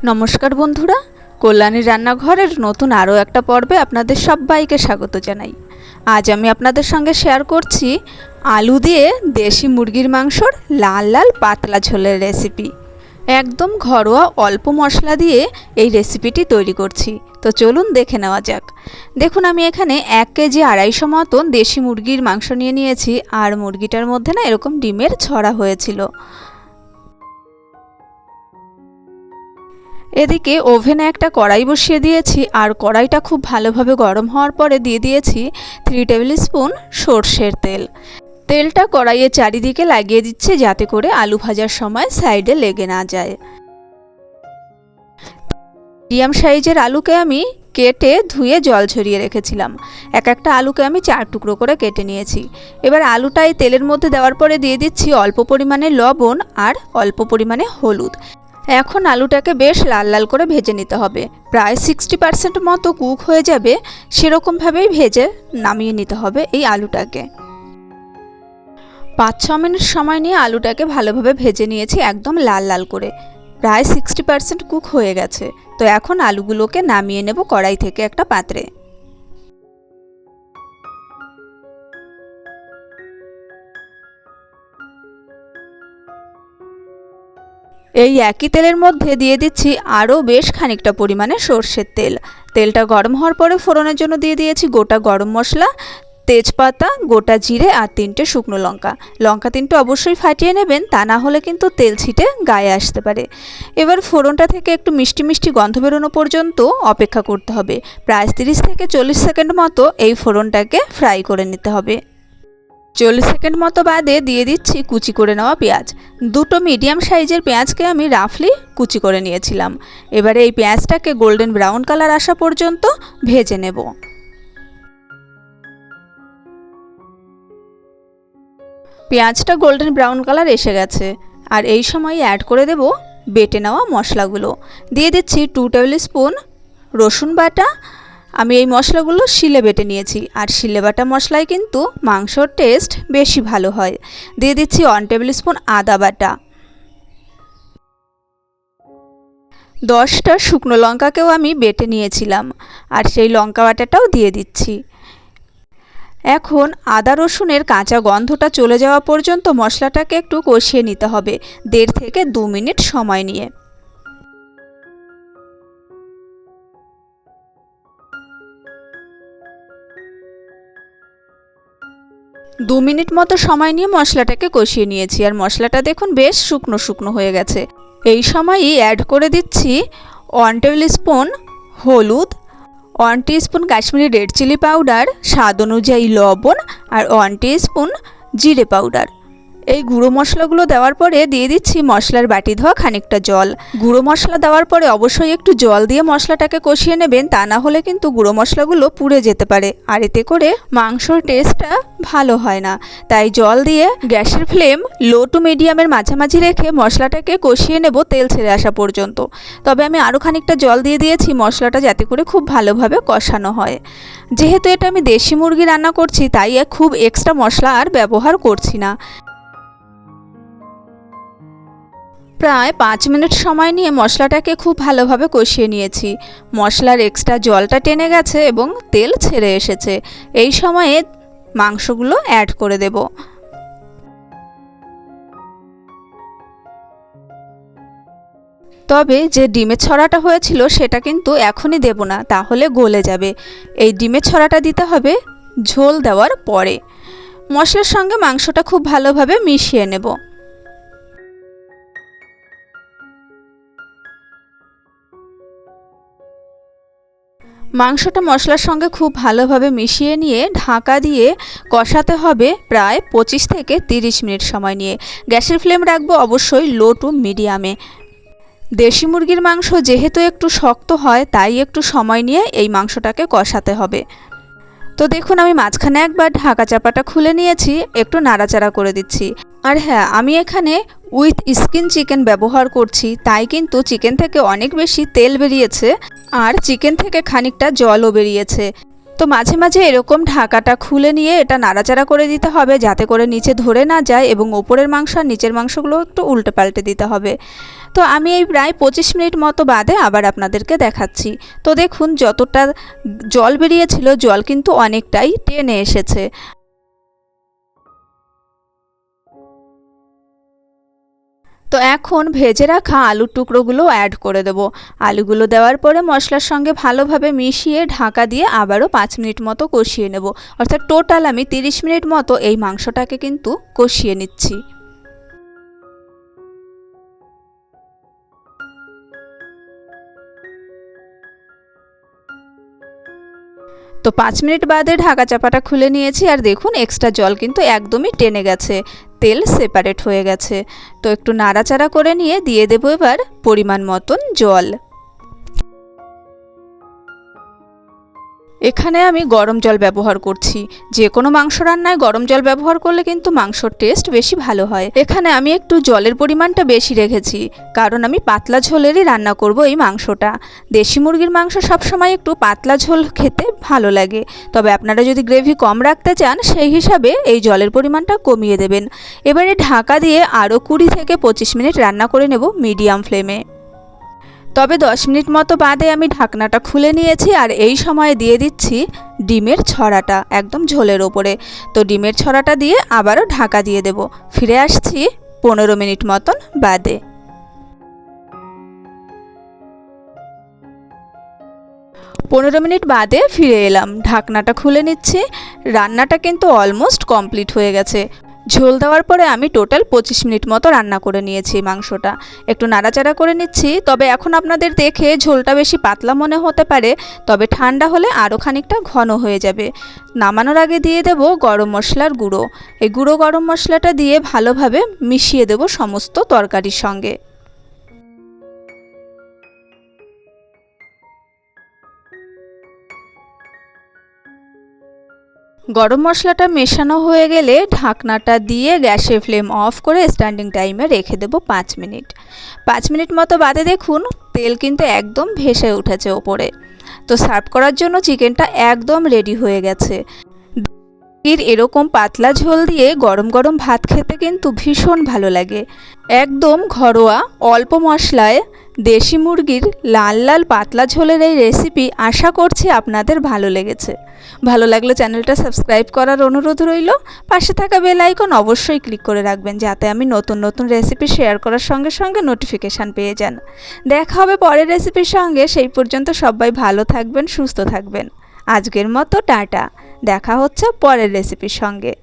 নমস্কার বন্ধুরা, কল্যাণী রান্নাঘরের নতুন আরও একটা পর্বে আপনাদের সবাইকে স্বাগত জানাই। আজ আমি আপনাদের সঙ্গে শেয়ার করছি আলু দিয়ে দেশি মুরগির মাংসর লাল লাল পাতলা ঝোলের রেসিপি। একদম ঘরোয়া অল্প মশলা দিয়ে এই রেসিপিটি তৈরি করছি। তো চলুন দেখে নেওয়া যাক। দেখুন, আমি এখানে 1 কেজি 250 মতন দেশি মুরগির মাংস নিয়েছি, আর মুরগিটার মধ্যে না এরকম ডিমের ছড়া হয়েছিল। এদিকে ওভেনে একটা কড়াই বসিয়ে দিয়েছি, আর কড়াইটা খুব ভালোভাবে গরম হওয়ার পরে দিয়ে দিয়েছি 3 টেবিল স্পুন সর্ষের তেল। তেলটা কড়াইয়ের চারিদিকে লাগিয়ে দিচ্ছি যাতে করে আলু ভাজার সময় সাইডে লেগে না যায়। মিডিয়াম সাইজের আলুকে আমি কেটে ধুয়ে জল ঝরিয়ে রেখেছিলাম। একটা আলুকে আমি 4 টুকরো করে কেটে নিয়েছি। এবার আলুটাই তেলের মধ্যে দেওয়ার পরে দিয়ে দিচ্ছি অল্প পরিমাণে লবণ আর অল্প পরিমাণে হলুদ। এখন আলুটাকে বেশ লাল লাল করে ভেজে নিতে হবে। প্রায় 60% মতো কুক হয়ে যাবে, সেরকমভাবেই ভেজে নামিয়ে নিতে হবে এই আলুটাকে। 5-6 মিনিট সময় নিয়ে আলুটাকে ভালোভাবে ভেজে নিয়েছি, একদম লাল লাল করে। প্রায় 60% কুক হয়ে গেছে। তো এখন আলুগুলোকে নামিয়ে নেব কড়াই থেকে একটা পাত্রে। এই একই তেলের মধ্যে দিয়ে দিচ্ছি আরও বেশ খানিকটা পরিমাণে সর্ষের তেল। তেলটা গরম হওয়ার পরে ফোড়নের জন্য দিয়ে দিয়েছি গোটা গরম মশলা, তেজপাতা, গোটা জিরে আর 3টে শুকনো লঙ্কা। লঙ্কা 3টে অবশ্যই ফাটিয়ে নেবেন, তা না হলে কিন্তু তেল ছিটে গায়ে আসতে পারে। এবার ফোড়নটা থেকে একটু মিষ্টি মিষ্টি গন্ধ বেরোনো পর্যন্ত অপেক্ষা করতে হবে। প্রায় 30 থেকে 40 সেকেন্ড মতো এই ফোড়নটাকে ফ্রাই করে নিতে হবে। 40 সেকেন্ড মতো বাদে দিয়ে দিচ্ছি কুচি করে নেওয়া পেঁয়াজ। 2টো মিডিয়াম সাইজের পেঁয়াজকে আমি রাফলি কুচি করে নিয়েছিলাম। এবারে এই পেঁয়াজটাকে গোল্ডেন ব্রাউন কালার আসা পর্যন্ত ভেজে নেব। পেঁয়াজটা গোল্ডেন ব্রাউন কালার এসে গেছে, আর এই সময় অ্যাড করে দেব বেটে নেওয়া মশলাগুলো। দিয়ে দিচ্ছি 2 টেবিল স্পুন রসুন বাটা। আমি এই মশলাগুলো শিলে বেটে নিয়েছি, আর শিলে বাটা মশলায় কিন্তু মাংসর টেস্ট বেশি ভালো হয়। দিয়ে দিচ্ছি 1 টেবিল স্পুন আদা বাটা। 10টা শুকনো লঙ্কাকেও আমি বেটে নিয়েছিলাম, আর সেই লঙ্কা বাটাটাও দিয়ে দিচ্ছি। এখন আদা রসুনের কাঁচা গন্ধটা চলে যাওয়া পর্যন্ত মশলাটাকে একটু কষিয়ে নিতে হবে 1.5 থেকে 2 মিনিট সময় নিয়ে। দু মিনিট মতো সময় নিয়ে মশলাটাকে কষিয়ে নিয়েছি, আর মশলাটা দেখুন বেশ শুকনো শুকনো হয়ে গেছে। এই সময়ই অ্যাড করে দিচ্ছি 1 টেবিল স্পুন হলুদ, 1 teaspoon Kashmiri red chilli powder, স্বাদ অনুযায়ী লবণ, আর 1 টিস্পুন জিরে পাউডার। এই গুঁড়ো মশলাগুলো দেওয়ার পরে দিয়ে দিচ্ছি মশলার বাটি ধোয়া খানিকটা জল। গুঁড়ো মশলা দেওয়ার পরে অবশ্যই একটু জল দিয়ে মশলাটাকে কষিয়ে নেবেন, তা না হলে কিন্তু গুঁড়ো মশলাগুলো পুড়ে যেতে পারে, আর এতে করে মাংসর টেস্টটা ভালো হয় না। তাই জল দিয়ে গ্যাসের ফ্লেম লো টু মিডিয়ামের মাঝামাঝি রেখে মশলাটাকে কষিয়ে নেব তেল ছেড়ে আসা পর্যন্ত। তবে আমি আরও খানিকটা জল দিয়ে দিয়েছি মশলাটা যাতে করে খুব ভালোভাবে কষানো হয়। যেহেতু এটা আমি দেশি মুরগি রান্না করছি, তাই খুব এক্সট্রা মশলা আর ব্যবহার করছি না। প্রায় 5 মিনিট সময় নিয়ে মশলাটাকে খুব ভালোভাবে কষিয়ে নিয়েছি। মশলার এক্সট্রা জলটা টেনে গেছে এবং তেল ছেড়ে এসেছে। এই সময়ে মাংসগুলো অ্যাড করে দেব। তবে যে ডিমের ছড়াটা হয়েছিল সেটা কিন্তু এখনই দেব না, তাহলে গলে যাবে। এই ডিমের ছড়াটা দিতে হবে ঝোল দেওয়ার পরে। মশলার সঙ্গে মাংসটা খুব ভালোভাবে মিশিয়ে নেব। মাংসটা মশলার সঙ্গে খুব ভালোভাবে মিশিয়ে নিয়ে ঢাকা দিয়ে কষাতে হবে প্রায় 25 থেকে 30 মিনিট সময় নিয়ে। গ্যাসের ফ্লেম রাখবো অবশ্যই লো টু মিডিয়ামে। দেশি মুরগির মাংস যেহেতু একটু শক্ত হয়, তাই একটু সময় নিয়ে এই মাংসটাকে কষাতে হবে। তো দেখুন, আমি মাঝখানে একবার ঢাকা চাপাটা খুলে নিয়েছি, একটু নাড়াচাড়া করে দিচ্ছি। আর হ্যাঁ, আমি এখানে উইথ স্কিন চিকেন ব্যবহার করছি, তাই কিন্তু চিকেন থেকে অনেক বেশি তেল বেরিয়েছে, আর চিকেন থেকে খানিকটা জলও বেরিয়েছে। তো মাঝে মাঝে এরকম ঢাকাটা খুলে নিয়ে এটা নাড়াচাড়া করে দিতে হবে, যাতে করে নিচে ধরে না যায়, এবং ওপরের মাংস আর নিচের মাংসগুলো একটু উল্টে পাল্টে দিতে হবে। তো আমি এই প্রায় 25 মিনিট মতো বাদে আবার আপনাদেরকে দেখাচ্ছি। তো দেখুন যতটা জল বেরিয়েছিল, জল কিন্তু অনেকটাই টেনে এসেছে। তো এখন ভেজে রাখা আলুর টুকরোগুলো অ্যাড করে দেব। আলুগুলো দেওয়ার পরে মশলার সঙ্গে ভালোভাবে মিশিয়ে ঢাকা দিয়ে আবারও 5 মিনিট মতো কষিয়ে নেব। অর্থাৎ টোটাল আমি 30 মিনিট মতো এই মাংসটাকে কিন্তু কষিয়ে নিচ্ছি। তো 5 মিনিট বাদে ঢাকা চাপাটা খুলে নিয়েছি, আর দেখুন এক্সট্রা জল কিন্তু একদমই টেনে গেছে, তেল সেপারেট হয়ে গেছে। তো একটু নাড়াচাড়া করে নিয়ে দিয়ে দেবো এবার পরিমাণ মতন জল। এখানে আমি গরম জল ব্যবহার করছি। যে কোনো মাংস রান্নায় গরম জল ব্যবহার করলে কিন্তু মাংসর টেস্ট বেশি ভালো হয়। এখানে আমি একটু জলের পরিমাণটা বেশি রেখেছি, কারণ আমি পাতলা ঝোলেরই রান্না করব এই মাংসটা। দেশি মুরগির মাংস সবসময় একটু পাতলা ঝোল খেতে ভালো লাগে, তবে আপনারা যদি গ্রেভি কম রাখতে চান সেই হিসাবে এই জলের পরিমাণটা কমিয়ে দেবেন। এবারে ঢাকা দিয়ে আরও 20 থেকে 25 মিনিট রান্না করে নেব মিডিয়াম ফ্লেমে। তবে 10 মিনিট মতো বাদে আমি ঢাকনাটা খুলে নিয়েছি, আর এই সময় দিয়ে দিচ্ছি ডিমের ছড়াটা একদম ঝোলের ওপরে। তো ডিমের ছড়াটা দিয়ে আবারও ঢাকা দিয়ে দেব। ফিরে আসছি 15 মিনিট মতন বাদে। পনেরো মিনিট বাদে ফিরে এলাম, ঢাকনাটা খুলে নিচ্ছি। রান্নাটা কিন্তু অলমোস্ট কমপ্লিট হয়ে গেছে। ঝোল দেওয়ার পরে আমি টোটাল 25 মিনিট মতো রান্না করে নিয়েছি মাংসটা। একটু নাড়াচাড়া করে নিচ্ছি। তবে এখন আপনাদের দেখে ঝোলটা বেশি পাতলা মনে হতে পারে, তবে ঠান্ডা হলে আরও খানিকটা ঘন হয়ে যাবে। নামানোর আগে দিয়ে দেব গরম মশলার গুঁড়ো। এই গুঁড়ো গরম মশলাটা দিয়ে ভালোভাবে মিশিয়ে দেব সমস্ত তরকারির সঙ্গে। গরম মশলাটা মেশানো হয়ে গেলে ঢাকনাটা দিয়ে গ্যাসের ফ্লেম অফ করে স্ট্যান্ডিং টাইমে রেখে দেব 5 মিনিট। 5 মিনিট মতো বাদে দেখুন তেল কিন্তু একদম ভেসে উঠেছে ওপরে। তো সার্ভ করার জন্য চিকেনটা একদম রেডি হয়ে গেছে। এরকম পাতলা ঝোল দিয়ে গরম গরম ভাত খেতে কিন্তু ভীষণ ভালো লাগে। একদম ঘরোয়া অল্প মশলায় দেশি মুরগির লাল লাল পাতলা ঝোলের এই রেসিপি আশা করছি আপনাদের ভালো লেগেছে। ভালো লাগলে চ্যানেলটা সাবস্ক্রাইব করার অনুরোধ রইল। পাশে থাকা বেল আইকন অবশ্যই ক্লিক করে রাখবেন, যাতে আমি নতুন নতুন রেসিপি শেয়ার করার সঙ্গে সঙ্গে নোটিফিকেশান পেয়ে যান। দেখা হবে পরের রেসিপির সঙ্গে। সেই পর্যন্ত সবাই ভালো থাকবেন, সুস্থ থাকবেন। আজকের মতো টাটা। দেখা হচ্ছে পরের রেসিপির সঙ্গে।